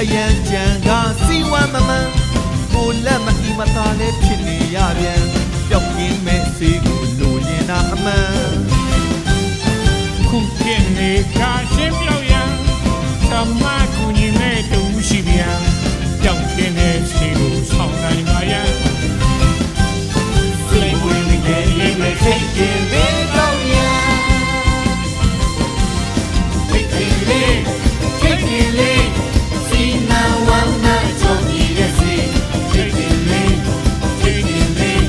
အရန်ကြံကစီဝမ်းမမှန်ကိုလက်မအီမသားလည်းဖြစ်နေရပြန်ပျောက်ကင်းမဲ့စေးကိုလိုရင်တာအမှန်ခုဖြစ်နေကရှင်းပြောက်ရန်သမကူညီမဲ့တူရှိပြန်ပျောက်ကင်းတဲ့စေးကိုဆောင်နိုင်ပါရန်စိတ်ဝင်နေတဲ့လေးမဲ့ထိတ်တင်ပေးတော့ရန်ထိတ်တင်လေးထိတ်တင်လေးစီနာဝမ်းနာကြုံရတဲ့စေးထိတ်တင်လေးထိတ်တင်လေး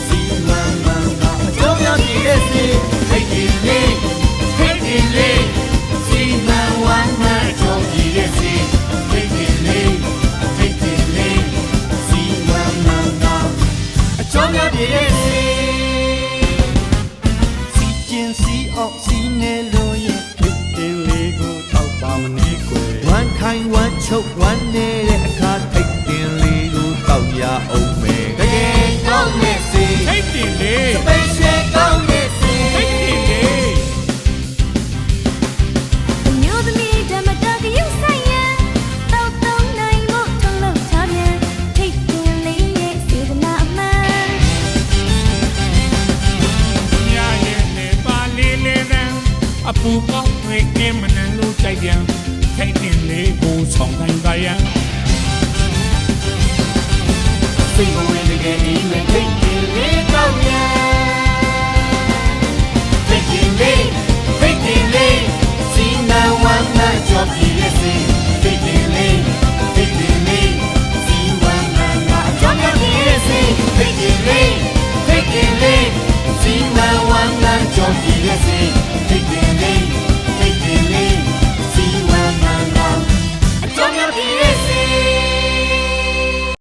စီဝမ်းမှန်ကအကြောင်းရပြည့်တဲ့စေးထိတ်တင်လေးထိတ်တင်လေးစီနာဝမ်းနာကြုံရတဲ့စေးထိတ်တင်လေးထိတ်တင်လေးစီဝမ်းမှန်ကအကြောင်းရပြည့်တဲ့စေးစီကျင်စီအောင်စီနေလို့ရဲ့ထိတ်တင်လေးကိုတောက်ပါမနေကွယ်ဝမ်းခိုင်ဝမ်းချုပ်ဝမ်းနေတဲ့အခါထိတ်တင်လေးကိုတောက်ရအောင်မယ်တကယ်ကောင်းတဲ့စေးထိတ်တင်လေးစပိတ်ရှယ်ကောင်းတဲ့စေးထိတ်တင်လေးမျိုးသမီးဓမ္မတာကယူဆိုင်ရန်တောက်တုံးနိုင်မှုထုံးလို့ချပြန်ထိတ်တင်လေးရဲ့စေတနာအမှန်ညရဲ့နေပါလေးလေးတန်းအပူကောက်ဝေကင်းမနန်လို့ကြိုက်ပြန်ထိတ်တင်လေးကိုဆောင်တိုင်းပါရန်စိတ်ဝင်တကယ်ဒီမဲ့ထိတ်